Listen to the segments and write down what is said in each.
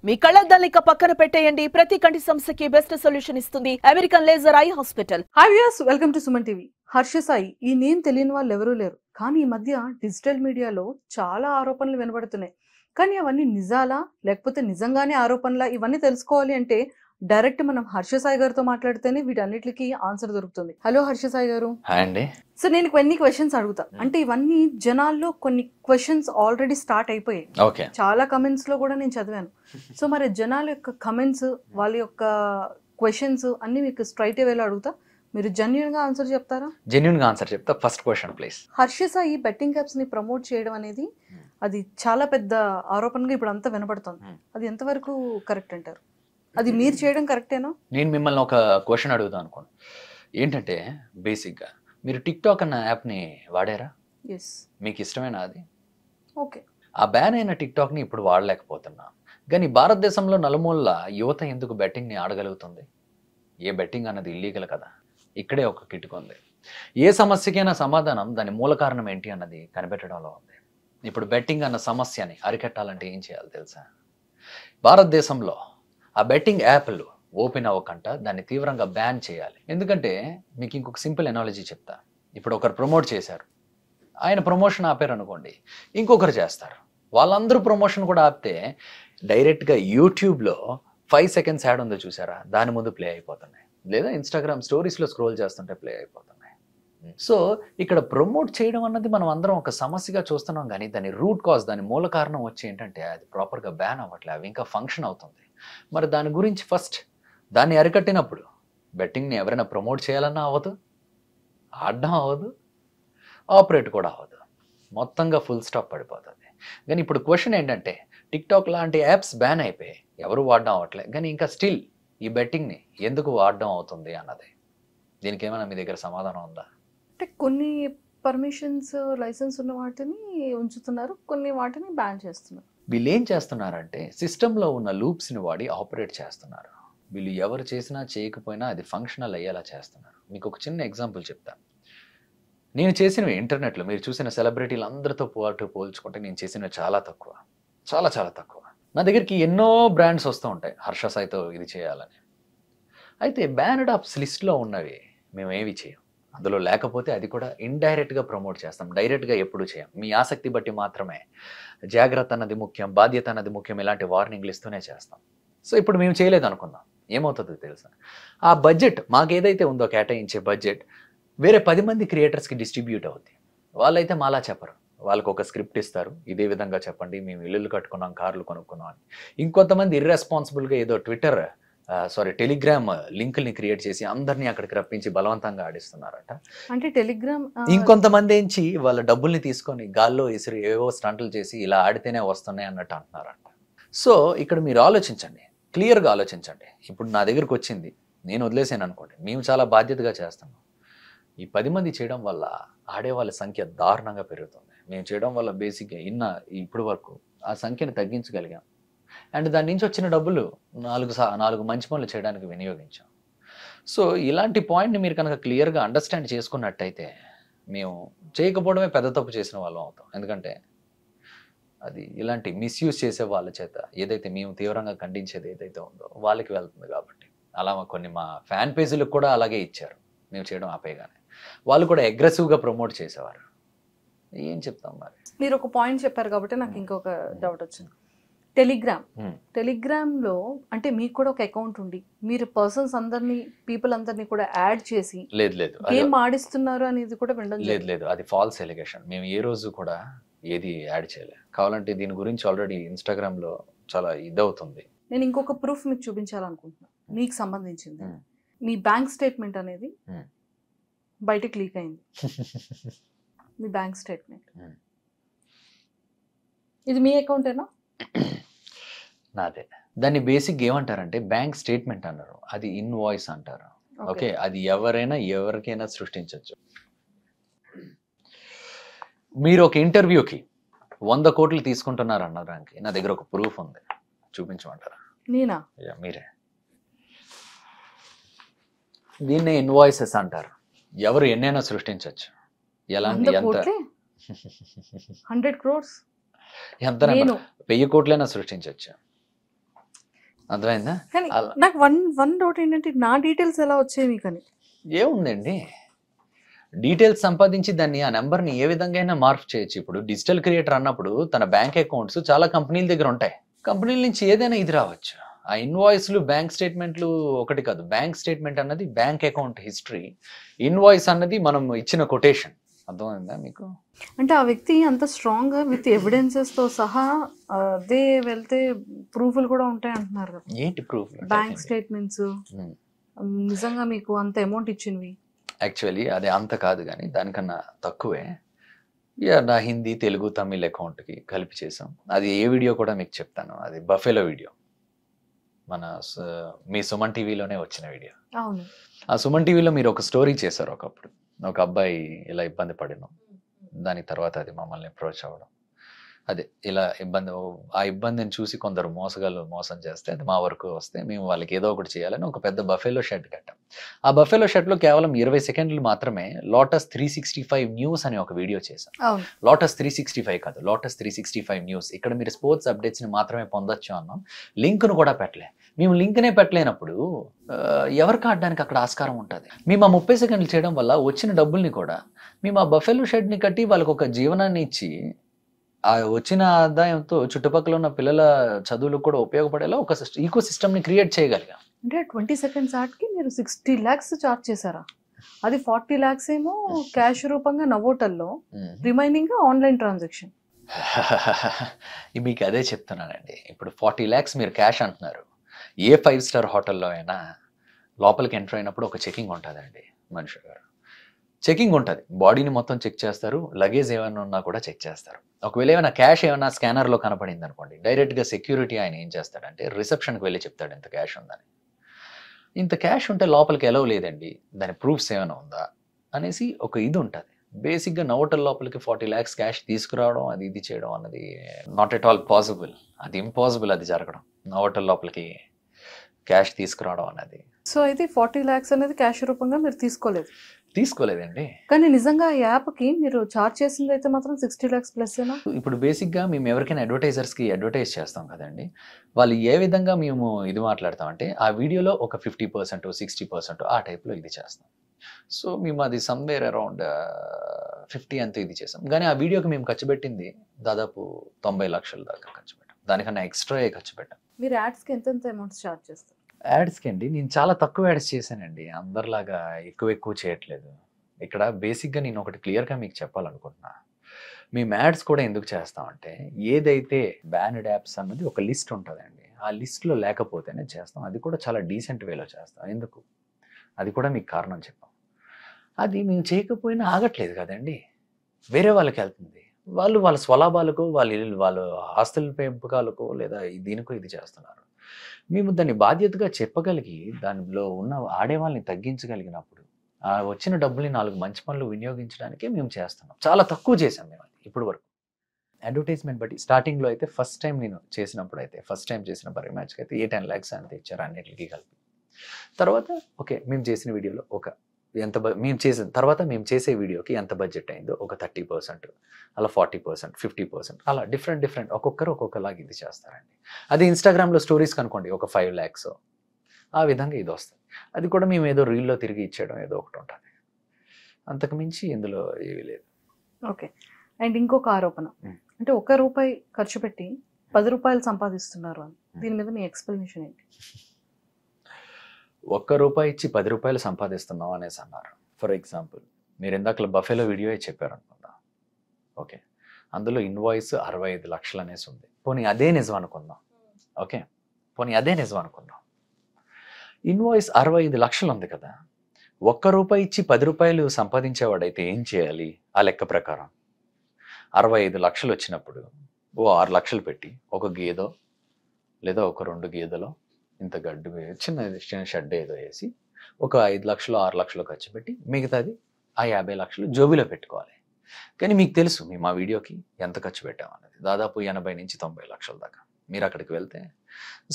మీ కళ్ళద్దాల్ని పక్కన పెట్టేయండి. ప్రతి కంటి సమస్యకి బెస్ట్ సొల్యూషన్ ఇస్తుంది American laser eye hospital. Hi viewers, welcome to Suman TV. Harsha Sai ఈ నేమ్ తెలియని వాళ్ళు ఎవరూ లేరు. కానీ ఈ మధ్య డిజిటల్ మీడియాలో చాలా ఆరోపణలు వినబడుతున్నాయి. కానీ అవన్నీ నిజాలా లేకపోతే నిజంగానే ఆరోపణలా, ఇవన్నీ తెలుసుకోవాలి అంటే డైరెక్ట్ మనం హర్ష సాయి గారితో మాట్లాడితేనే వీటన్నిటికీ ఆన్సర్ దొరుకుతుంది. హలో హర్ష సాయి గారు. హాయ్ అండి. సో నేను కొన్ని క్వశ్చన్స్ అడుగుతా. అంటే ఇవన్నీ జనాల్లో కొన్ని క్వశ్చన్స్ ఆల్రెడీ స్టార్ట్ అయిపోయాయి. ఓకే. చాలా కమెంట్స్ లో కూడా నేను చదివాను. సో మరి జనాల యొక్క కమెంట్స్, వాళ్ళ యొక్క క్వశ్చన్స్ అన్ని మీకు స్ట్రైట్ వేలో అడుగుతా. మీరు జెన్యూన్ గా ఆన్సర్ చెప్తారా? జెన్యూన్ గా ఆన్సర్ చెప్తా. First question please. Harsha Sai betting apps ని ప్రమోట్ చేయడం అనేది అది చాలా పెద్ద ఆరోపణగా ఇప్పుడు అంతా వినపడుతుంది. అది ఎంతవరకు కరెక్ట్ అంటారు? అది మీరు చేయడం కరెక్టేనా? నేను మిమ్మల్ని ఒక క్వశ్చన్ అడుగుదాం అనుకోండి. ఏంటంటే బేసిక్గా మీరు టిక్ టాక్ అన్న యాప్ని వాడారా? ఎస్. మీకు ఇష్టమేనా అది? ఓకే. ఆ బ్యాన్ అయిన టిక్ టాక్ని ఇప్పుడు వాడలేకపోతున్నా. కానీ భారతదేశంలో నలుమూలల యువత ఎందుకు బెట్టింగ్ని ఆడగలుగుతుంది? ఏ బెట్టింగ్ అన్నది ఇల్లీగల్ కదా. ఇక్కడే ఒక కిటుకు ఉంది. ఏ సమస్యకైనా సమాధానం దాని మూల కారణం ఏంటి అన్నది కనిపెట్టడంలో ఉంది. ఇప్పుడు బెట్టింగ్ అన్న సమస్యని అరికట్టాలంటే ఏం చేయాలి తెలుసా? భారతదేశంలో ఆ బెట్టింగ్ యాప్లు ఓపెన్ అవ్వకుండా దాన్ని తీవ్రంగా బ్యాన్ చేయాలి. ఎందుకంటే మీకు ఇంకొక సింపుల్ ఎనాలజీ చెప్తా. ఇప్పుడు ఒకరు ప్రమోట్ చేశారు, ఆయన ప్రమోషన్ ఆపారు అనుకోండి, ఇంకొకరు చేస్తారు. వాళ్ళందరూ ప్రమోషన్ కూడా ఆపితే డైరెక్ట్గా యూట్యూబ్లో 5 seconds యాడ్ ఉందో చూసారా, దాని ముందు ప్లే అయిపోతున్నాయి. లేదా ఇన్స్టాగ్రామ్ స్టోరీస్లో స్క్రోల్ చేస్తుంటే ప్లే అయిపోతున్నాయి. సో ఇక్కడ ప్రమోట్ చేయడం అన్నది మనం అందరం ఒక సమస్యగా చూస్తున్నాం, కానీ దాని రూట్ కాజ్, దాని మూల కారణం వచ్చి ఏంటంటే అది ప్రాపర్గా బ్యాన్ అవ్వట్లేదు, అవి ఇంకా ఫంక్షన్ అవుతుంది. మరి దాని గురించి ఫస్ట్ దాన్ని అరికట్టినప్పుడు బెట్టింగ్ని ఎవరైనా ప్రమోట్ చేయాలన్నా అవ్వదు, ఆడడం అవ్వదు, ఆపరేట్ కూడా అవ్వదు, మొత్తంగా ఫుల్ స్టాప్ పడిపోతుంది. కానీ ఇప్పుడు క్వశ్చన్ ఏంటంటే టిక్ టాక్ లాంటి యాప్స్ బ్యాన్ అయిపోయి ఎవరు వాడడం అవ్వట్లేదు, కానీ ఇంకా స్టిల్ ఈ బెట్టింగ్ని ఎందుకు వాడడం అవుతుంది అన్నది. దీనికి ఏమైనా మీ దగ్గర సమాధానం ఉందా? అంటే కొన్ని పర్మిషన్స్, లైసెన్స్ ఉన్న వాటిని ఉంచుతున్నారు, కొన్ని వాటిని బ్యాన్ చేస్తున్నారు. వీళ్ళు ఏం చేస్తున్నారంటే సిస్టంలో ఉన్న లూప్స్ని వాడి ఆపరేట్ చేస్తున్నారు. వీళ్ళు ఎవరు చేసినా చేయకపోయినా అది ఫంక్షనల్ అయ్యేలా చేస్తున్నారు. మీకు ఒక చిన్న ఎగ్జాంపుల్ చెప్తాను. నేను చేసినవి ఇంటర్నెట్లో మీరు చూసిన సెలబ్రిటీలు అందరితో పోల్చుకుంటే నేను చేసినవి చాలా తక్కువ, చాలా చాలా తక్కువ. నా దగ్గరికి ఎన్నో బ్రాండ్స్ వస్తూ ఉంటాయి హర్ష సాయితో ఇది చేయాలని. అయితే బ్యానడ్ ఆప్స్ లిస్ట్లో ఉన్నవి మేము ఏవి చేయం. అందులో లేకపోతే అది కూడా ఇండైరెక్ట్గా ప్రమోట్ చేస్తాం, డైరెక్ట్గా ఎప్పుడు చేయం. మీ ఆసక్తి బట్టి మాత్రమే. జాగ్రత్త అన్నది ముఖ్యం, బాధ్యత అన్నది ముఖ్యం, ఇలాంటి వార్నింగ్లు ఇస్తూనే చేస్తాం. సో ఇప్పుడు మేము చేయలేదు అనుకుందాం, ఏమవుతుందో తెలుసా? ఆ బడ్జెట్ మాకు ఏదైతే ఉందో కేటాయించే బడ్జెట్ వేరే 10 మంది క్రియేటర్స్కి డిస్ట్రిబ్యూట్ అవుద్ది. వాళ్ళైతే మాలా చెప్పరు, వాళ్ళకు ఒక స్క్రిప్ట్ ఇస్తారు, ఇదే విధంగా చెప్పండి, మేము ఇల్లులు కట్టుకున్నాం, కార్లు కొనుక్కున్నాం అని. ఇంకొంతమంది ఇర్రెస్పాన్సిబుల్గా ఏదో టెలిగ్రామ్ లింకుల్ని క్రియేట్ చేసి అందరినీ అక్కడికి రప్పించి బలవంతంగా ఆడిస్తున్నారట. అంటే టెలిగ్రామ్ ఇంకొంతమంది ఏంచి వాళ్ళ డబ్బుల్ని తీసుకొని గాల్లో ఇసిరి ఏవో స్టంట్లు చేసి ఇలా ఆడితేనే వస్తున్నాయి అన్నట్టు అంటున్నారంట. సో ఇక్కడ మీరు ఆలోచించండి, క్లియర్గా ఆలోచించండి. ఇప్పుడు నా దగ్గరకు వచ్చింది, నేను వదిలేసాను అనుకోండి, మేము చాలా బాధ్యతగా చేస్తున్నాం. ఈ 10 మంది చేయడం వల్ల ఆడేవాళ్ళ సంఖ్య దారుణంగా పెరుగుతుంది. మేము చేయడం వల్ల బేసిక్గా ఇప్పుడు వరకు ఆ సంఖ్యను తగ్గించగలిగాం. అండ్ దాని నుంచి వచ్చిన డబ్బులు 4 మంచి పనులు చేయడానికి వినియోగించాం. సో ఇలాంటి పాయింట్ని మీరు కనుక క్లియర్గా అండర్స్టాండ్ చేసుకున్నట్టయితే మేము చేయకపోవడమే పెద్ద తప్పు చేసిన వాళ్ళం అవుతాం. ఎందుకంటే అది ఇలాంటి మిస్యూజ్ చేసే వాళ్ళ చేత ఏదైతే మేము తీవ్రంగా ఖండించేది ఏదైతే ఉందో వాళ్ళకి వెళ్తుంది. కాబట్టి అలా కొన్ని మా ఫ్యాన్ పేజీలకు కూడా అలాగే ఇచ్చారు, మేము చేయడం ఆపేయగానే. వాళ్ళు కూడా అగ్రెసివ్గా ప్రమోట్ చేసేవారు. ఏం చెప్తాం మరి? మీరు ఒక పాయింట్ చెప్పారు కాబట్టి నాకు ఇంకొక డౌట్ వచ్చింది. టెలిగ్రామ్లో అంటే మీకు కూడా ఒక అకౌంట్ ఉండి మీరు పీపుల్ అందరినీ కూడా యాడ్ చేసి లేదు గేమ్ ఆడిస్తున్నారు అనేది కూడా వినడం లేదు, అది ఫాల్స్ ఎలిగేషన్. మేము ఏ రోజు కూడా ఏది యాడ్ చేయలేదు. కావాలంటే దీని గురించి ఆల్రెడీ ఇన్స్టాగ్రామ్లో చాలా ఇదవుతుంది. నేను ఇంకొక ప్రూఫ్ మీకు చూపించాలనుకుంటున్నాను, మీకు సంబంధించింది. మీ బ్యాంక్ స్టేట్మెంట్ అనేది బయటకు లీక్ అయింది. మీ బ్యాంక్ స్టేట్మెంట్ ఇది మీ అకౌంటేనా? నాదే. దాన్ని బేసిక్ ఏమంటారంటే బ్యాంక్ స్టేట్మెంట్ అన్నారు, అది ఇన్వాయిస్ అంటారు. ఓకే, అది ఎవరికైనా సృష్టించవచ్చు. మీరు ఒక ఇంటర్వ్యూకి 100 కోట్లు తీసుకుంటున్నారు అన్నదానికి నా దగ్గర ఒక ప్రూఫ్ ఉంది, చూపించమంటారా? నేనా? మీరే. దీన్నే ఇన్వాయిసెస్ అంటారు. ఎవరు ఎన్నైనా సృష్టించవచ్చు. ఎలాంటి 100 crores ఎంత 1000 కోట్లైనా సృష్టించవచ్చు. అర్థమైందా? కానీ అలా నాకు వన్ డౌట్ ఏంటంటే నా డీటెయిల్స్ ఎలా వచ్చాయి మీకు అని. ఏముందండి, డీటెయిల్స్ సంపాదించి దాన్ని ఆ నెంబర్ని ఏ విధంగా అయినా మార్పు చేయొచ్చు. ఇప్పుడు డిజిటల్ క్రియేటర్ అన్నప్పుడు తన బ్యాంక్ అకౌంట్స్ చాలా కంపెనీల దగ్గర ఉంటాయి. కంపెనీల నుంచి ఏదైనా ఇది రావచ్చు. ఆ ఇన్వాయిస్లు బ్యాంక్ స్టేట్మెంట్లు ఒకటి కాదు. బ్యాంక్ స్టేట్మెంట్ అన్నది బ్యాంక్ అకౌంట్ హిస్టరీ, ఇన్వాయిస్ అన్నది మనం ఇచ్చిన కొటేషన్. అర్థమైందా మీకు? అంటే ఆ వ్యక్తి అంత స్ట్రాంగ్ విత్ ఎవిడెన్సెస్తో సహా అదే వెళ్తే ప్రూఫ్లు కూడా ఉంటాయి అంటున్నారు కదా. ఏంటి ప్రూఫ్? బ్యాంక్ స్టేట్మెంట్స్ నిజంగా మీకు అంత అమౌంట్ ఇచ్చినవి? యాక్చువల్లీ అది అంత కాదు, కానీ దానికన్నా తక్కువే. నా హిందీ, తెలుగు, తమిళ్ అకౌంట్కి కలిపి చేసాం. అది ఏ వీడియో కూడా మీకు చెప్తాను. అది బఫెలో వీడియో, మన మీ సుమన్ టీవీలోనే వచ్చిన వీడియో. అవును. ఆ సుమన్ టీవీలో మీరు ఒక స్టోరీ చేశారు ఒకప్పుడు. ఒక అబ్బాయి ఇలా ఇబ్బంది పడినాం, దాని తర్వాత అది మమ్మల్ని అప్రోచ్ అవ్వడం, అదే ఇలా ఆ ఇబ్బందిని చూసి కొందరు మోసగాళ్ళు మోసం చేస్తే అది మా వరకు వస్తే మేము వాళ్ళకి ఏదో ఒకటి చేయాలని ఒక పెద్ద బఫెలో షెడ్ కట్టాం. ఆ బఫెలో షెడ్లో కేవలం 20 సెకండ్లు మాత్రమే లోటస్ 365 న్యూస్ అనే ఒక వీడియో చేశాం. లోటస్ 365 కాదు, లోటస్ 365 న్యూస్. ఇక్కడ మీరు స్పోర్ట్స్ అప్డేట్స్ని మాత్రమే పొందొచ్చు అన్నాం. లింక్ను కూడా పెట్టలే. మేము లింక్నే పెట్టలేనప్పుడు ఎవరికి ఆడడానికి అక్కడ ఆస్కారం ఉంటుంది? మేము ఆ 30 సెకండ్లు చేయడం వల్ల వచ్చిన డబ్బుల్ని కూడా మేము ఆ బఫెలో షెడ్ని కట్టి వాళ్ళకి ఒక జీవనాన్ని ఇచ్చి ఆ వచ్చిన ఆదాయంతో చుట్టుపక్కల ఉన్న పిల్లల చదువులకు కూడా ఉపయోగపడేలా ఒక ఈకో సిస్టమ్ని క్రియేట్ చేయగలిగాం. అంటే 20 సెకండ్స్ ఆటకి మీరు 60 lakhs చార్జ్ చేశారా? అది 40 lakhs ఏమో క్యాష్ రూపంగా నవోటల్లో, రిమైనింగ్ ఆన్లైన్ ట్రాన్సాక్షన్. మీకు అదే చెప్తున్నానండి. ఇప్పుడు 40 lakhs మీరు క్యాష్ అంటున్నారు. ఏ 5-star హోటల్లో అయినా లోపలికి ఎంటర్ అయినప్పుడు ఒక చెకింగ్ ఉంటుందండి. మనిషి గారు చెకింగ్ ఉంటుంది. బాడీని మొత్తం చెక్ చేస్తారు, లగేజ్ ఏమైనా ఉన్నా కూడా చెక్ చేస్తారు. ఒకవేళ ఏమైనా క్యాష్ ఏమైనా స్కానర్లో కనపడింది అనుకోండి, డైరెక్ట్గా సెక్యూరిటీ ఆయన ఏం చేస్తాడంటే రిసెప్షన్కి వెళ్ళి చెప్తాడు ఇంత క్యాష్ ఉందని. ఇంత క్యాష్ ఉంటే లోపలికి ఎలవ్ లేదండి, దాని ప్రూఫ్స్ ఏమైనా ఉందా అనేసి ఒక ఇది ఉంటుంది. బేసిక్గా నవోటల్ లోపలికి 40 lakhs క్యాష్ తీసుకురావడం, అది ఇది చేయడం అన్నది నాట్ ఎట్ ఆల్ పాసిబుల్. అది ఇంపాసిబుల్, అది జరగడం. నవోటల్ లోపలికి క్యాష్ తీసుకురావడం అన్నది. సో అయితే 40 lakhs అనేది క్యాష్ రూపంగా మీరు తీసుకోలేదండి. కానీ నిజంగా ఈ యాప్కి మీరు చార్జ్ చేసింది అయితే మాత్రం 60 lakhs ప్లస్ ఏనా? ఇప్పుడు బేసిక్గా మేము ఎవరికైనా అడ్వర్టైజర్స్కి అడ్వర్టైజ్ చేస్తాం కదండి, వాళ్ళు ఏ విధంగా మేము ఇది మాట్లాడతామంటే ఆ వీడియోలో ఒక 50%, 60% ఆ టైప్లో ఇది చేస్తాం. సో మేము అది సమ్వేర్ అరౌండ్ 50 అంతా ఇది చేసాం. కానీ ఆ వీడియోకి మేము ఖర్చు పెట్టింది దాదాపు 90 లక్షల దాకా ఖర్చు పెట్టాం. దానికన్నా ఎక్స్ట్రా ఖర్చు పెట్టాం. మీరు యాడ్స్కి ఎంత అమౌంట్ చార్జ్ చేస్తారు? యాడ్స్కి అండి నేను చాలా తక్కువ యాడ్స్ చేశానండి. అందరిలాగా ఎక్కువ చేయట్లేదు. ఇక్కడ బేసిక్గా నేను ఒకటి క్లియర్గా మీకు చెప్పాలనుకుంటున్నా. మేము యాడ్స్ కూడా ఎందుకు చేస్తామంటే ఏదైతే బ్యానెడ్ యాప్స్ అన్నది ఒక లిస్ట్ ఉంటుందండి, ఆ లిస్ట్లో లేకపోతేనే చేస్తాం. అది కూడా చాలా డీసెంట్ వేలో చేస్తాం. ఎందుకు? అది కూడా మీకు కారణం చెప్పాం. అది మేము చేయకపోయినా ఆగట్లేదు కదండి, వేరే వాళ్ళకి వెళ్తుంది. వాళ్ళ స్వలాభాలకు, వాళ్ళ ఆస్తుల పెంపకాలకు లేదా దీనికో ఇది చేస్తున్నారు. మేము దాన్ని బాధ్యతగా చెప్పగలిగి దానిలో ఉన్న ఆడేవాళ్ళని తగ్గించగలిగినప్పుడు ఆ వచ్చిన డబ్బుల్ని 4 మంచి పనులు వినియోగించడానికే మేము చేస్తున్నాం. చాలా తక్కువ చేసాం మేము అది ఇప్పుడు వరకు. అడ్వర్టైజ్మెంట్ బట్టి స్టార్టింగ్లో అయితే ఫస్ట్ టైం చేసిన బర్రీ మ్యాచ్కి అయితే 8-10 lakhs అంతే ఇచ్చారు అన్నిటికీ కలిపి. తర్వాత ఓకే మేము చేసిన వీడియోలో మేము చేసే వీడియోకి ఎంత బడ్జెట్ అయిందో ఒక 30%, అలా 40%, 50%, అలా డిఫరెంట్ ఒక్కొక్కరు ఒక్కొక్కలాగా ఇది చేస్తారండి. అది ఇన్స్టాగ్రామ్లో స్టోరీస్ కనుకోండి ఒక 5 lakhs, ఆ విధంగా ఇది వస్తుంది. అది కూడా మేము ఏదో రీల్లో తిరిగి ఇచ్చేయడం ఏదో ఒకటి ఉంటుంది, అంతకు మించి ఇందులో ఏమీ లేదు. ఓకే. అండ్ ఇంకొక ఆరోపణ అంటే ₹1 ఖర్చు పెట్టి ₹10 సంపాదిస్తున్నారు అని, దీని మీద మీ ఎక్స్ప్లెనేషన్ ఏంటి? ₹1 ఇచ్చి ₹10 సంపాదిస్తున్నాం అనేసి అన్నారు. ఫర్ ఎగ్జాంపుల్ మీరు ఇందాక బఫెలో వీడియో చెప్పారు అనుకుందాం. ఓకే, అందులో ఇన్వాయిస్ 65 లక్షలు అనేసి ఉంది. పోనీ అదే నిజం అనుకుందాం. ఓకే, ఇన్వాయిస్ 65 లక్షలు ఉంది కదా. ₹1 ఇచ్చి ₹10 సంపాదించేవాడైతే ఏం చేయాలి? ఆ లెక్క ప్రకారం 65 లక్షలు వచ్చినప్పుడు 6 లక్షలు పెట్టి ఒక గేదో లేదా ఒక 2 గేదెలో ఇంత గడ్డి చిన్న షెడ్ ఏదో వేసి ఒక 5 లక్షలు 6 లక్షలు ఖర్చు పెట్టి మిగతాది ఆ 50 లక్షలు జోబిలో పెట్టుకోవాలి. కానీ మీకు తెలుసు మేము ఆ వీడియోకి ఎంత ఖర్చు పెట్టామన్నది, దాదాపు 80 నుంచి 90 లక్షల దాకా. మీరు అక్కడికి వెళ్తే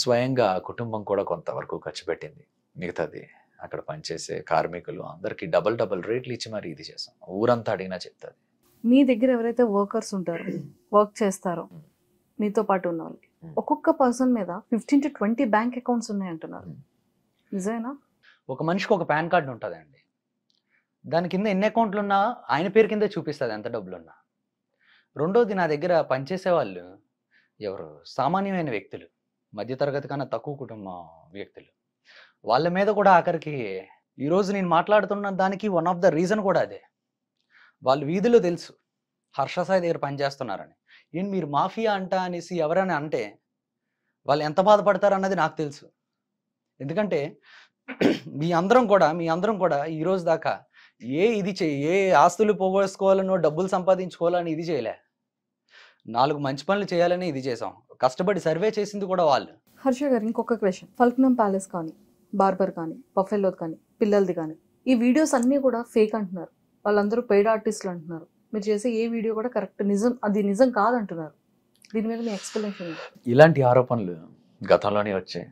స్వయంగా ఆ కుటుంబం కూడా కొంతవరకు ఖర్చు పెట్టింది. మిగతాది అక్కడ పనిచేసే కార్మికులు అందరికీ డబల్ రేట్లు ఇచ్చి మరి ఇది చేసాం. ఊరంతా అడిగినా చెప్తుంది. మీ దగ్గర ఎవరైతే వర్కర్స్ ఉంటారో, వర్క్ చేస్తారో మీతో పాటు ఉన్న వాళ్ళకి ఒక్కొక్క పర్సన్ మీద 15 to 20 బ్యాంక్ అకౌంట్స్ ఉన్నాయి అంటున్నారు. నిజమేనా? ఒక మనిషికి ఒక పాన్ కార్డు ఉంటుందండి. దాని కింద ఎన్ని అకౌంట్లు ఉన్నా ఆయన పేరు కింద చూపిస్తుంది ఎంత డబ్బులున్నా. రెండోది, నా దగ్గర పనిచేసే వాళ్ళు ఎవరు సామాన్యమైన వ్యక్తులు, మధ్యతరగతి కన్నా తక్కువ కుటుంబం వ్యక్తులు, వాళ్ళ మీద కూడా ఆఖరికి ఈరోజు నేను మాట్లాడుతున్న దానికి వన్ ఆఫ్ ద రీజన్ కూడా అదే. వాళ్ళు వీధిలో తెలుసు హర్ష సాయి దగ్గర పనిచేస్తున్నారని. ఏంటి మీరు మాఫియా అంట అనేసి ఎవరైనా అంటే వాళ్ళు ఎంత బాధపడతారు అన్నది నాకు తెలుసు. ఎందుకంటే మీ అందరం కూడా ఈ రోజు దాకా ఏ ఆస్తులు పోగొట్టుకోవాలనో డబ్బులు సంపాదించుకోవాలని ఇది చేయలే. 4 మంచి పనులు చేయాలని ఇది చేసాం. కష్టపడి సర్వే చేసింది కూడా వాళ్ళు. హర్ష గారు, ఇంకొక క్వశ్చన్. ఫల్క్నమ్ ప్యాలెస్ కానీ, బార్బర్ కానీ, బఫెలో కానీ, పిల్లలది కానీ, ఈ వీడియోస్ అన్నీ కూడా ఫేక్ అంటున్నారు. వాళ్ళందరూ పెయిడ్ ఆర్టిస్టులు అంటున్నారు. మీరు చేసే ఏ వీడియో కూడా కరెక్ట్ అది నిజం కాదంటున్నారు. దీని మీద మీ ఎక్స్ప్లెనేషన్? ఇలాంటి ఆరోపణలు గతంలోనే వచ్చాయి,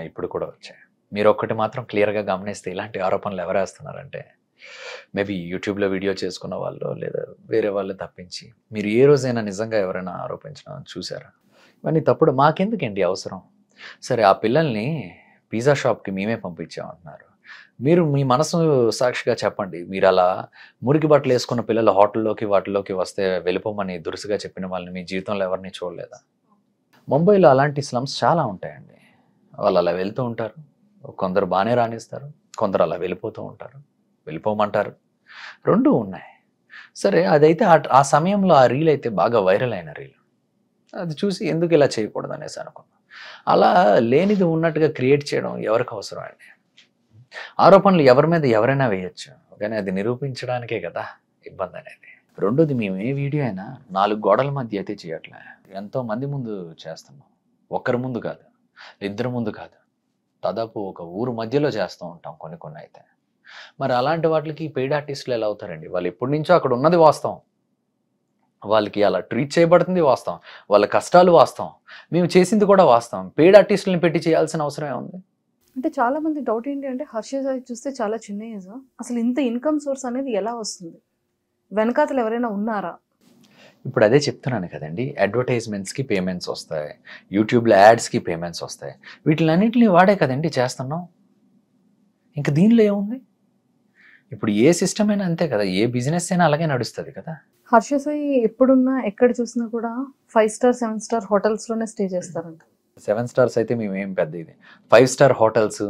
ఇప్పుడు కూడా వచ్చాయి. మీరు ఒక్కటి మాత్రం క్లియర్గా గమనిస్తే ఇలాంటి ఆరోపణలు ఎవరు వేస్తున్నారంటే మేబీ యూట్యూబ్లో వీడియో చేసుకున్న వాళ్ళు లేదా వేరే వాళ్ళు తప్పించి మీరు ఏ రోజైనా నిజంగా ఎవరైనా ఆరోపించడం చూసారా? ఇవన్నీ తప్పుడు. మాకెందుకండి అవసరం? సరే, ఆ పిల్లల్ని పిజ్జా షాప్కి మేమే పంపించామంటున్నారు. మీరు మీ మనసు సాక్షిగా చెప్పండి, మీరు అలా మురికి బట్టలు వేసుకున్న పిల్లలు వాటిల్లోకి వస్తే వెళ్ళిపోమని దురుసుగా చెప్పిన వాళ్ళని మీ జీవితంలో ఎవరిని చూడలేదా? ముంబైలో అలాంటి స్లమ్స్ చాలా ఉంటాయండి. వాళ్ళు అలా వెళ్తూ ఉంటారు, కొందరు బాగానే రాణిస్తారు, కొందరు అలా వెళ్ళిపోమంటారు. రెండూ ఉన్నాయి. సరే, అదైతే ఆ సమయంలో ఆ రీల్ అయితే బాగా వైరల్ అయిన రీల్. అది చూసి ఎందుకు ఇలా చేయకూడదు అనేసి అనుకున్నాను. అలా లేనిది ఉన్నట్టుగా క్రియేట్ చేయడం ఎవరికి అవసరం అండి? ఆరోపణలు ఎవరి మీద ఎవరైనా వేయచ్చు, కానీ అది నిరూపించడానికే కదా ఇబ్బంది అనేది. రెండోది, మేము ఏ వీడియో అయినా 4 గోడల మధ్య అయితే చేయట్లే. ఎంతో మంది ముందు చేస్తున్నాం. ఒక్కరి ముందు కాదు, 2 ముందు కాదు, దాదాపు ఒక ఊరు మధ్యలో చేస్తూ ఉంటాం కొన్ని అయితే. మరి అలాంటి వాటికి పెయిడ్ ఆర్టిస్టులు ఎలా అవుతారండి? వాళ్ళు ఎప్పటి నుంచో అక్కడ ఉన్నది వాస్తవం, వాళ్ళకి అలా ట్రీట్ చేయబడుతుంది వాస్తవం, వాళ్ళ కష్టాలు వాస్తవం, మేము చేసింది కూడా వాస్తవం. పెయిడ్ ఆర్టిస్టులను పెట్టి చేయాల్సిన అవసరం ఏముంది? అంటే చాలా మంది డౌట్ ఏంటి అంటే, హర్ష సాయి చూస్తే చాలా చిన్న ఏజ్, అసలు ఇంత ఇన్కమ్ సోర్స్ అనేది ఎలా వస్తుంది? వెనకాతలు ఎవరైనా ఉన్నారా? ఇప్పుడు అదే చెప్తున్నాను కదండి, అడ్వర్టైజ్మెంట్స్కి పేమెంట్స్ వస్తాయి, యూట్యూబ్లో యాడ్స్కి పేమెంట్స్ వస్తాయి. వీటిలన్నింటినీ వాడే కదండి చేస్తున్నాం. ఇంకా దీనిలో ఏముంది? ఇప్పుడు ఏ సిస్టమ్ అయినా అంతే కదా, ఏ బిజినెస్ అయినా అలాగే నడుస్తుంది కదా. హర్ష సాయి ఎప్పుడున్నా ఎక్కడ చూసినా కూడా 5 స్టార్ 7 స్టార్ హోటల్స్లోనే స్టే చేస్తారంట. 7 స్టార్స్ అయితే మేము ఏం పెద్ద ఇది. 5 స్టార్ హోటల్స్,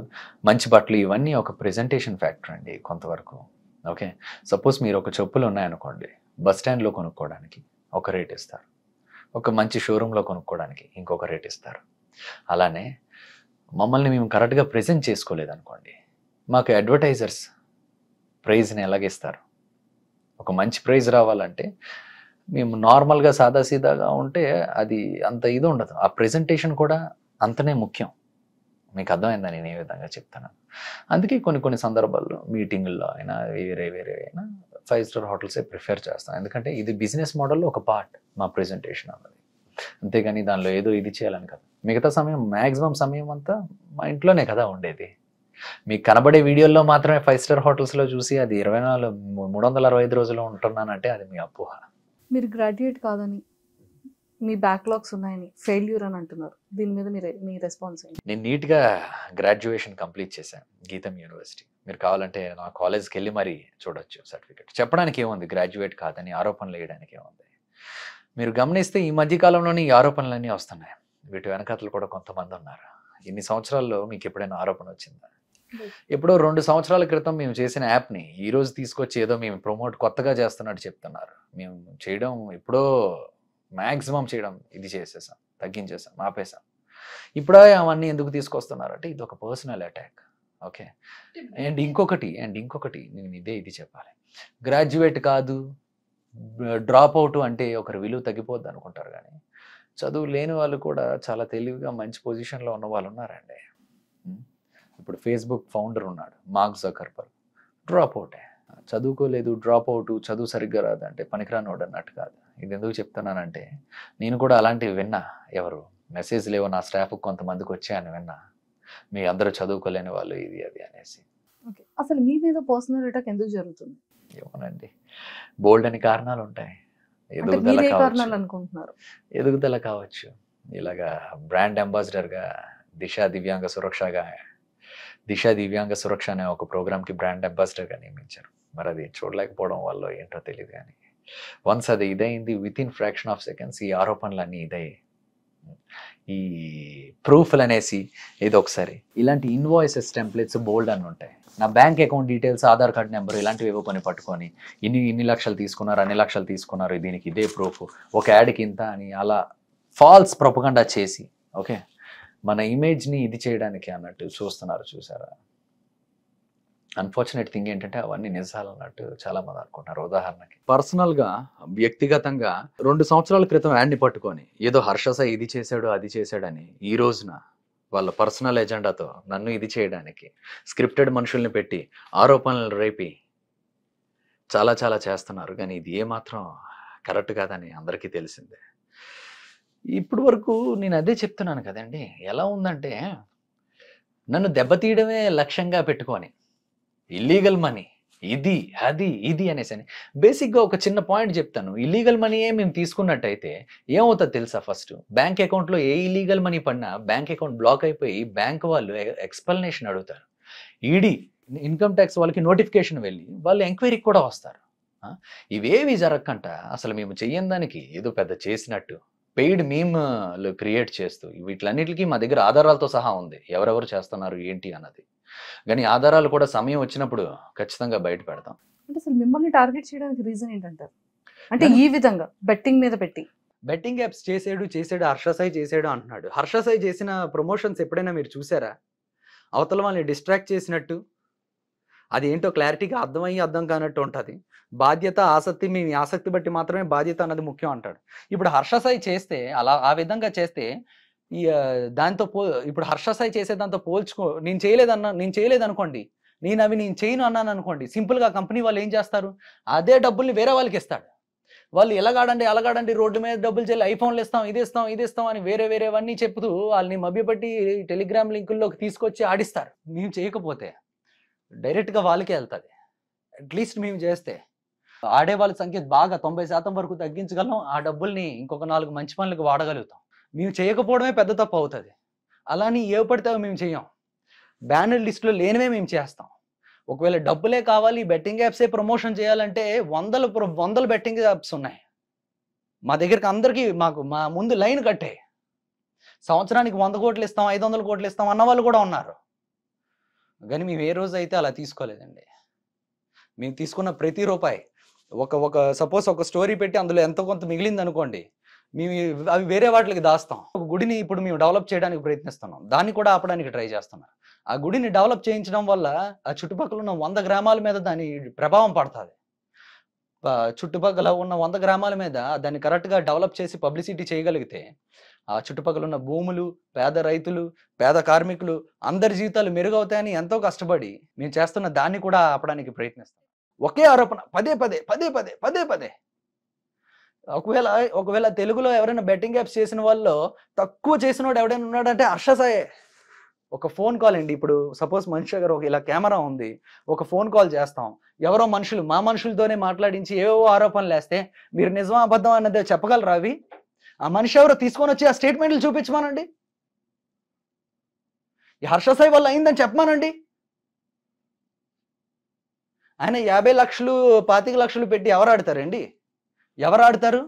మంచి బట్టలు, ఇవన్నీ ఒక ప్రెజెంటేషన్ ఫ్యాక్టర్ అండి కొంతవరకు. ఓకే, సపోజ్ మీరు ఒక చెప్పులు ఉన్నాయనుకోండి, బస్ స్టాండ్లో కొనుక్కోవడానికి ఒక రేట్ ఇస్తారు, ఒక మంచి షోరూంలో కొనుక్కోవడానికి ఇంకొక రేట్ ఇస్తారు. అలానే మమ్మల్ని మేము కరెక్ట్గా ప్రెజెంట్ చేసుకోలేదనుకోండి, మాకు అడ్వర్టైజర్స్ ప్రైజ్ని ఎలాగిస్తారు? ఒక మంచి ప్రైజ్ రావాలంటే మేము నార్మల్గా సాదాసీదాగా ఉంటే అది అంత ఇది ఉండదు. ఆ ప్రెజెంటేషన్ కూడా అంతనే ముఖ్యం. మీకు అర్థమైందా నేను ఏ విధంగా చెప్తాను? అందుకే కొన్ని సందర్భాల్లో మీటింగుల్లో అయినా వేరే అయినా 5 స్టార్ హోటల్సే ప్రిఫర్ చేస్తాం. ఎందుకంటే ఇది బిజినెస్ మోడల్లో ఒక పార్ట్ మా ప్రెజెంటేషన్ అన్నది. అంతేగాని దానిలో ఏదో ఇది చేయాలని కదా. మిగతా సమయం, మ్యాక్సిమం సమయం అంతా మా ఇంట్లోనే కదా ఉండేది. మీకు కనబడే వీడియోల్లో మాత్రమే 5 స్టార్ హోటల్స్లో చూసి అది 365 రోజులు ఉంటున్నానంటే అది మీ అపోహ. మీరు గ్రాడ్యుయేట్ కాదని, మీ బ్యాక్లాగ్స్ ఉన్నాయని, ఫెయిల్యూర్ అని అంటున్నారు. దీని మీద మీ రెస్పాన్స్ ఏంటి? నేను నీట్గా గ్రాడ్యుయేషన్ కంప్లీట్ చేశాను గీతం యూనివర్సిటీ. మీరు కావాలంటే నా కాలేజ్కి వెళ్ళి మరీ చూడొచ్చు సర్టిఫికేట్. చెప్పడానికి ఏముంది, గ్రాడ్యుయేట్ కాదని ఆరోపణలు వేయడానికి ఏముంది? మీరు గమనిస్తే ఈ మధ్యకాలంలోనే ఈ ఆరోపణలన్నీ వస్తున్నాయి. వీటి వెనకాతలు కూడా కొంతమంది ఉన్నారు. ఇన్ని సంవత్సరాల్లో మీకు ఎప్పుడైనా ఆరోపణ వచ్చిందా? ఎప్పుడో 2 సంవత్సరాల క్రితం మేము చేసిన యాప్ని ఈరోజు తీసుకొచ్చి ఏదో మేము కొత్తగా చేస్తున్నట్టు చెప్తున్నారు. మేము చేయడం ఎప్పుడో మ్యాక్సిమం చేయడం ఇది చేసేసాం, తగ్గించేసాం, ఆపేసాం. ఇప్పుడే అవన్నీ ఎందుకు తీసుకొస్తున్నారంటే ఇది ఒక పర్సనల్ అటాక్. ఓకే, అండ్ ఇంకొకటి నేను ఇది చెప్పాలి. గ్రాడ్యుయేట్ కాదు, డ్రాప్ అవుట్ అంటే ఒకరి విలువ తగ్గిపోద్ది అనుకుంటారు, కానీ చదువు లేని వాళ్ళు కూడా చాలా తెలివిగా మంచి పొజిషన్లో ఉన్న వాళ్ళు ఉన్నారండి. ఇప్పుడు ఫేస్బుక్ ఫౌండర్ ఉన్నాడు, మార్క్ జకర్బర్గ్, డ్రాప్ అవుటే. చదువుకోలేదు, డ్రాప్ అవుట్, చదువు సరిగ్గా రాదంటే పనికిరానోడు అన్నట్టు కాదు. ఇది ఎందుకు చెప్తున్నానంటే నేను కూడా అలాంటివి విన్నా. ఎవరు మెసేజ్ లేవో నా స్టాఫ్ కొంతమందికి వచ్చాయని విన్నా, మీ అందరూ చదువుకోలేని వాళ్ళు ఇది అది అనేసి. అసలు మీ మీద పర్సనల్ అటాక్ ఎందుకు జరుగుతుంది? ఏమోనండి, బోల్డ్ అని కారణాలు ఉంటాయి. ఎదుగుదల కావచ్చు, ఇలాగా బ్రాండ్ అంబాసిడర్గా దిశ దివ్యాంగ సురక్ష అనే ఒక ప్రోగ్రామ్కి బ్రాండ్ అంబాసిడర్గా నియమించారు. మరి అది చూడలేకపోవడం వల్ల ఏంటో తెలియదు, కానీ వన్స్ అది ఇదైంది, within fraction of seconds ఈ ఆరోపణలన్నీ ఇదయ్యాయి. ఈ ప్రూఫ్లు అనేసి ఏదో ఒకసారి ఇలాంటి ఇన్వాయిసెస్ టెంప్లెట్స్ బోల్డ్ అని ఉంటాయి. నా bank account details, Aadhaar card number ఇలాంటివి ఏవో కొన్ని పట్టుకొని ఇన్ని లక్షలు తీసుకున్నారు, అన్ని లక్షలు తీసుకున్నారు, దీనికి ఇదే ప్రూఫ్, ఒక యాడ్కి ఇంత అని అలా ఫాల్స్ ప్రొపగండా చేసి ఓకే మన ఇమేజ్ని ఇది చేయడానికి అన్నట్టు చూస్తున్నారు. చూసారా? అన్ఫార్చునేట్ థింగ్ ఏంటంటే అవన్నీ నిజాలు అన్నట్టు చాలా మంది అనుకుంటున్నారు. ఉదాహరణకి పర్సనల్గా వ్యక్తిగతంగా 2 సంవత్సరాల క్రితం యాడ్ని పట్టుకొని ఏదో హర్ష సాయి ఇది చేశాడు అది చేశాడని ఈ రోజున వాళ్ళ పర్సనల్ ఎజెండాతో నన్ను ఇది చేయడానికి స్క్రిప్టెడ్ మనుషుల్ని పెట్టి ఆరోపణలు రేపి చాలా చాలా చేస్తున్నారు. కానీ ఇది ఏమాత్రం కరెక్ట్ కాదని అందరికీ తెలిసిందే. ఇప్పుడు వరకు నేను అదే చెప్తున్నాను కదండి. ఎలా ఉందంటే నన్ను దెబ్బతీయడమే లక్ష్యంగా పెట్టుకొని ఇల్లీగల్ మనీ ఇది అది ఇది అనేసి అని బేసిక్గా ఒక చిన్న పాయింట్ చెప్తాను. ఇల్లీగల్ మనీయే మేము తీసుకున్నట్టయితే ఏమవుతుంది తెలుసా? ఫస్ట్ బ్యాంక్ అకౌంట్లో ఏ ఇల్లీగల్ మనీ పడినా బ్యాంక్ అకౌంట్ బ్లాక్ అయిపోయి బ్యాంక్ వాళ్ళు ఎక్స్ప్లెనేషన్ అడుగుతారు. ఈడీ ఇన్కమ్ ట్యాక్స్ వాళ్ళకి నోటిఫికేషన్ వెళ్ళి వాళ్ళు ఎంక్వైరీకి కూడా వస్తారు. ఇవేవి జరగకంట అసలు మేము చెయ్యని దానికి ఏదో పెద్ద చేసినట్టు పెయిడ్ మీమ్లు క్రియేట్ చేస్తూ వీటిలన్నిటికీ మా దగ్గర ఆధారాలతో సహా ఉంది ఎవరెవరు చేస్తున్నారు ఏంటి అన్నది. కానీ ఆధారాలు కూడా సమయం వచ్చినప్పుడు ఖచ్చితంగా బయట పెడతాం. అంటే అసలు మిమ్మల్ని టార్గెట్ చేయడానికి రీజన్ ఏంటంటారు? అంటే ఈ విధంగా బెట్టింగ్ మీద పెట్టి బెట్టింగ్ యాప్స్ చేసాడు హర్ష సాయి చేసాడు అంటున్నాడు. హర్ష సాయి చేసిన ప్రమోషన్స్ ఎప్పుడైనా మీరు చూసారా? అవతల వాళ్ళని డిస్ట్రాక్ట్ చేసినట్టు అది ఏంటో క్లారిటీగా అర్థం కానట్టు ఉంటుంది. బాధ్యత ఆసక్తి మీ ఆసక్తి బట్టి మాత్రమే బాధ్యత అన్నది ముఖ్యం అంటాడు. ఇప్పుడు హర్ష సాయి చేస్తే అలా ఆ విధంగా చేస్తే ఈ దాంతో ఇప్పుడు హర్ష సాయి చేసే దాంతో పోల్చుకో నేను చేయలేదు అనుకోండి, నేను చేయను అన్నాను అనుకోండి, సింపుల్గా కంపెనీ వాళ్ళు ఏం చేస్తారు? అదే డబ్బుల్ని వేరే వాళ్ళకి ఇస్తాడు. వాళ్ళు ఎలాగాడండి రోడ్డు మీద డబ్బులు చెల్లి ఐఫోన్లు ఇస్తాం ఇది ఇస్తాం అని వేరేవన్నీ చెప్తూ వాళ్ళని మభ్యపెట్టి టెలిగ్రామ్ లింకుల్లోకి తీసుకొచ్చి ఆడిస్తారు. మేము చేయకపోతే డైరెక్ట్గా వాళ్ళకే వెళ్తుంది. అట్లీస్ట్ మేము చేస్తే ఆడే వాళ్ళ సంఖ్య బాగా 90% వరకు తగ్గించగలం. ఆ డబ్బుల్ని ఇంకొక 4 మంచి పనులకు వాడగలుగుతాం. మేము చేయకపోవడమే పెద్ద తప్పు అవుతుంది. అలాని ఏ పడితే మేము చేయం. బ్యానర్ లిస్టులో లేనివే మేము చేస్తాం. ఒకవేళ డబ్బులే కావాలి బెట్టింగ్ యాప్సే ప్రమోషన్ చేయాలంటే వందల బెట్టింగ్ యాప్స్ ఉన్నాయి మా దగ్గరికి. అందరికీ మా ముందు లైన్ కట్టే సంవత్సరానికి 100 కోట్లు ఇస్తాం 500 కోట్లు ఇస్తాం అన్న వాళ్ళు కూడా ఉన్నారు. కానీ మేము ఏ రోజు అయితే అలా తీసుకోలేదండి. మేము తీసుకున్న ప్రతి రూపాయి ఒక సపోజ్ ఒక స్టోరీ పెట్టి అందులో ఎంతో కొంత మిగిలింది అనుకోండి, మేము అవి వేరే వాటికి దాస్తాం. ఒక గుడిని ఇప్పుడు మేము డెవలప్ చేయడానికి ప్రయత్నిస్తున్నాం, దాన్ని కూడా ఆపడానికి ట్రై చేస్తున్నాం. ఆ గుడిని డెవలప్ చేయించడం వల్ల ఆ చుట్టుపక్కల ఉన్న 100 గ్రామాల మీద దాని ప్రభావం పడుతుంది. చుట్టుపక్కల ఉన్న 100 గ్రామాల మీద దాన్ని కరెక్ట్గా డెవలప్ చేసి పబ్లిసిటీ చేయగలిగితే ఆ చుట్టుపక్కల ఉన్న భూములు, పేద రైతులు, పేద కార్మికులు అందరి జీవితాలు మెరుగవుతాయని ఎంతో కష్టపడి మేము చేస్తున్న దాన్ని కూడా ఆపడానికి ప్రయత్నిస్తాం. ఒకే ఆరోపణ పదే. ఒకవేళ తెలుగులో ఎవరైనా బెట్టింగ్ యాప్స్ చేసిన వాళ్ళు తక్కువ చేసిన వాడు ఎవడైనా ఉన్నాడంటే హర్ష సాయే. ఒక ఫోన్ కాల్ అండి. ఇప్పుడు సపోజ్ మనిషి గారు ఇలా కెమెరా ఉంది, ఒక ఫోన్ కాల్ చేస్తాం, ఎవరో మా మనుషులతోనే మాట్లాడించి ఏవో ఆరోపణలు వేస్తే మీరు నిజమా అబద్ధం అన్నదే చెప్పగలరా? అవి ఆ మనిషి ఎవరో తీసుకొని వచ్చి ఆ స్టేట్మెంట్లు చూపించమానండి. ఈ హర్ష సాయి వల్ల అయిందని చెప్పమానండి. ఆయన 50 లక్షలు 25 లక్షలు పెట్టి ఎవరు ఆడతారు?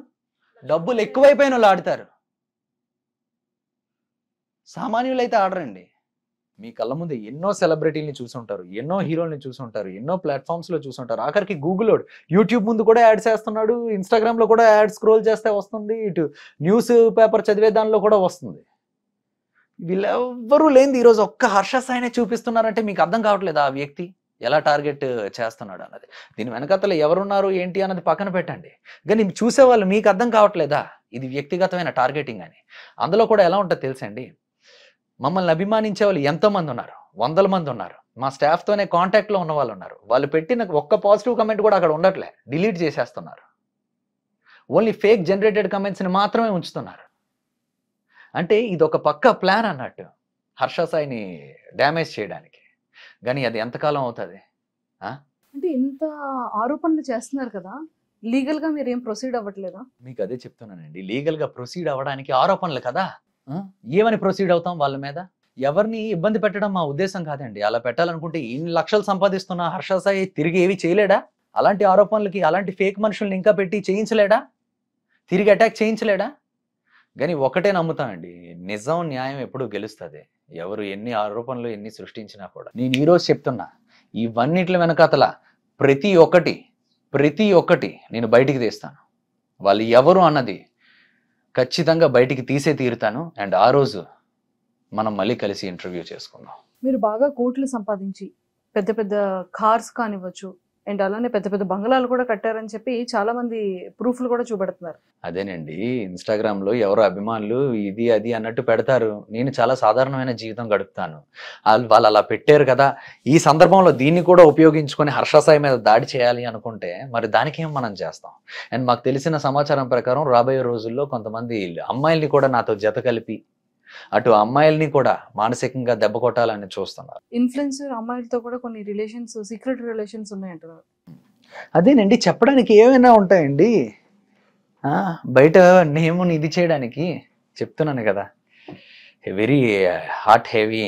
డబ్బులు ఎక్కువైపోయిన వాళ్ళు ఆడతారు. సామాన్యులు అయితే ఆడరండి. మీ కళ్ళ ముందు ఎన్నో సెలబ్రిటీని చూసుంటారు, ఎన్నో హీరోల్ని చూసుంటారు, ఎన్నో ప్లాట్ఫామ్స్లో చూసుంటారు. ఆఖరికి యూట్యూబ్ ముందు కూడా యాడ్స్ వేస్తున్నాడు, ఇన్స్టాగ్రామ్లో కూడా యాడ్ స్క్రోల్ చేస్తే వస్తుంది, ఇటు న్యూస్ పేపర్ చదివే దానిలో కూడా వస్తుంది. వీళ్ళెవ్వరూ లేనిది ఈరోజు ఒక్క హర్ష సాయినే చూపిస్తున్నారంటే మీకు అర్థం కావట్లేదు ఆ వ్యక్తి ఎలా టార్గెట్ చేస్తున్నాడు అన్నది. దీని వెనకతలు ఎవరున్నారు ఏంటి అన్నది పక్కన పెట్టండి, కానీ చూసేవాళ్ళు మీకు అర్థం కావట్లేదా ఇది వ్యక్తిగతమైన టార్గెటింగ్ అని? అందులో కూడా ఎలా ఉంటుందో తెలుసండి, మమ్మల్ని అభిమానించే వాళ్ళు ఎంతోమంది ఉన్నారు, 100 మంది ఉన్నారు. మా స్టాఫ్తోనే కాంటాక్ట్లో ఉన్న వాళ్ళు ఉన్నారు. వాళ్ళు పెట్టిన ఒక్క పాజిటివ్ కమెంట్ కూడా అక్కడ ఉండట్లే, డిలీట్ చేసేస్తున్నారు. ఓన్లీ ఫేక్ జనరేటెడ్ కమెంట్స్ని మాత్రమే ఉంచుతున్నారు. అంటే ఇది ఒక పక్క ప్లాన్ అన్నట్టు హర్ష సాయిని డ్యామేజ్ చేయడానికి. కానీ అది ఎంతకాలం అవుతుంది? అంటే ఇంత ఆరోపణలు చేస్తున్నారు కదా, లీగల్ గా మీరు ఏం ప్రొసీడ్ అవ్వట్లేదా? మీకు అదే చెప్తున్నానండి, లీగల్ గా ప్రొసీడ్ అవ్వడానికి ఆరోపణలు కదా. ఏమని ప్రొసీడ్ అవుతాం వాళ్ళ మీద? ఎవరిని ఇబ్బంది పెట్టడం మా ఉద్దేశం కాదండి. అలా పెట్టాలనుకుంటే ఇన్ని లక్షలు సంపాదిస్తున్న హర్ష సాయి తిరిగి ఏవి చేయలేడా? అలాంటి ఆరోపణలకి అలాంటి ఫేక్ మనుషుల్ని ఇంకా పెట్టి చేయించలేడా? తిరిగి అటాక్ చేయించలేడా? కానీ ఒకటే నమ్ముతానండి, నిజం న్యాయం ఎప్పుడు గెలుస్తుంది. ఎవరు ఎన్ని ఆరోపణలు ఎన్ని సృష్టించినా కూడా. నేను ఈరోజు చెప్తున్నా, ఇవన్నిటి వెనకాతల ప్రతి ఒక్కటి నేను బయటికి తీస్తాను. వాళ్ళు ఎవరు అన్నది ఖచ్చితంగా బయటికి తీసే తీరుతాను. అండ్ ఆ రోజు మనం మళ్ళీ కలిసి ఇంటర్వ్యూ చేసుకుందాం. మీరు బాగా కోట్లు సంపాదించి పెద్ద పెద్ద కార్స్ కానివ్వచ్చు, అండ్ అలానే పెద్ద పెద్ద బంగళాలు కూడా కట్టారని చెప్పి చాలా మంది ప్రూఫ్లు కూడా చూపెడుతున్నారు. అదేనండి, ఇన్స్టాగ్రామ్ లో ఎవరో అభిమానులు ఇది అది అన్నట్టు పెడతారు. నేను చాలా సాధారణమైన జీవితం గడుపుతాను. వాళ్ళు అలా పెట్టారు కదా, ఈ సందర్భంలో దీన్ని కూడా ఉపయోగించుకొని హర్ష సాయి మీద దాడి చేయాలి అనుకుంటే మరి దానికి ఏం మనం చేస్తాం? అండ్ మాకు తెలిసిన సమాచారం ప్రకారం రాబోయే రోజుల్లో కొంతమంది అమ్మాయిల్ని కూడా నాతో జత కలిపి అటు అమ్మాయిల్ని కూడా మానసికంగా దెబ్బ కొట్టాలని చూస్తున్నారు. ఇన్ఫ్లుయెన్సర్ అమ్మాయిలతో కూడా కొన్ని రిలేషన్స్, సీక్రెట్ రిలేషన్స్ ఉన్నాయంటున్నారు. అదేనండి, చెప్పడానికి ఏమైనా ఉంటాయండి. బయట నేముని ఇది చేయడానికి చెప్తున్నాను కదా. వెరీ హాట్ హెవీ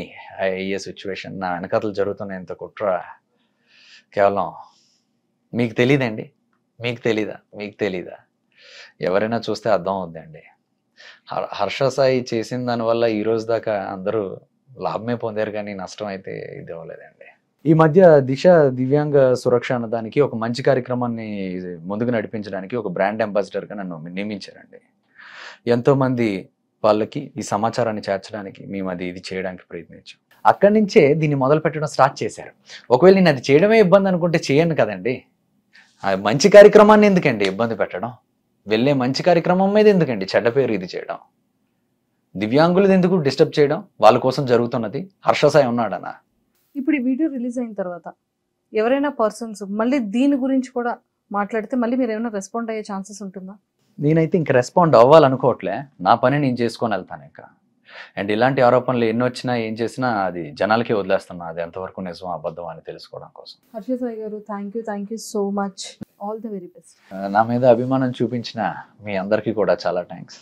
అయ్యే సిచ్యువేషన్ నా వెనకాతలు జరుగుతున్న ఇంత కుట్ర కేవలం మీకు తెలీదండి. మీకు తెలీదా? ఎవరైనా చూస్తే అర్థం అవుద్దండి. హర్ష సాయి చేసిన దానివల్ల ఈ రోజు దాకా అందరూ లాభమే పొందారు, కానీ నష్టం అయితే ఇది అవ్వలేదండి. ఈ మధ్య దిశ దివ్యాంగ సురక్ష అన్న దానికి ఒక మంచి కార్యక్రమాన్ని ముందుకు నడిపించడానికి ఒక బ్రాండ్ అంబాసిడర్గా నన్ను నియమించారండి. ఎంతోమంది వాళ్ళకి ఈ సమాచారాన్ని చేర్చడానికి మేము ఇది చేయడానికి ప్రయత్నించాం. అక్కడి నుంచే దీన్ని మొదలు పెట్టడం స్టార్ట్ చేశారు. ఒకవేళ నేను అది చేయడమే ఇబ్బంది అనుకుంటే చేయను కదండి. మంచి కార్యక్రమాన్ని ఎందుకండి ఇబ్బంది పెట్టడం? వెళ్ళే మంచి కార్యక్రమం మీద ఎందుకండి చెడ్డ పేరు ఇది చేయడం? దివ్యాంగులది ఎందుకు డిస్టర్బ్ చేయడం? వాళ్ళ కోసం జరుగుతున్నది. హర్ష సాయి ఉన్నాడనా? ఇప్పుడు ఈ వీడియో రిలీజ్ అయిన తర్వాత ఎవరైనా పర్సన్స్ మళ్ళీ దీని గురించి కూడా మాట్లాడితే మళ్ళీ మీరు ఏమైనా రెస్పాండ్ అయ్యే ఛాన్సెస్ ఉంటుందా? నేనైతే ఇంక రెస్పాండ్ అవ్వాలనుకోవట్లే. నా పని నేను చేసుకొని వెళ్తాను ఇంకా. అండ్ ఇలాంటి ఆరోపణలు ఎన్ని వచ్చినా ఏం చేసినా అది జనాలకే వదిలేస్తున్నా. అది ఎంతవరకు నిజం అబద్ధం అని తెలుసుకోవడం కోసం. హర్ష సాయి గారు, thank you so much. All the very best. నా మీద అభిమానం చూపించిన మీ అందరికీ కూడా చాలా థ్యాంక్స్.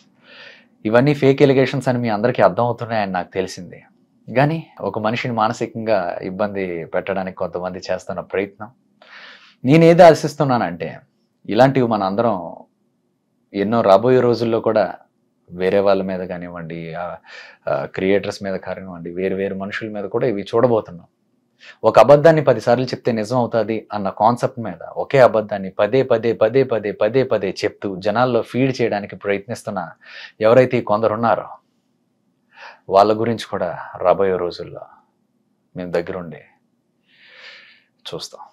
ఇవన్నీ ఫేక్ ఎలిగేషన్స్ అని మీ అందరికీ అర్థం అవుతున్నాయని నాకు తెలిసింది. కానీ ఒక మనిషిని మానసికంగా ఇబ్బంది పెట్టడానికి కొంతమంది చేస్తున్న ప్రయత్నం, నేనేది ఆశిస్తున్నానంటే ఇలాంటివి మన అందరం ఎన్నో రాబోయే రోజుల్లో కూడా వేరే వాళ్ళ మీద కానివ్వండి, క్రియేటర్స్ మీద కానివ్వండి, వేరు మనుషుల మీద కూడా ఇవి చూడబోతున్నాం. ఒక అబద్ధాన్ని 10 సార్లు చెప్తే నిజం అవుతుంది అన్న కాన్సెప్ట్ మీద ఒకే అబద్ధాన్ని పదే చెప్తూ జనాల్లో ఫీడ్ చేయడానికి ప్రయత్నిస్తున్న ఎవరైతే కొందరున్నారో వాళ్ళ గురించి కూడా రాబోయే రోజుల్లో మేము దగ్గరుండి చూస్తాం.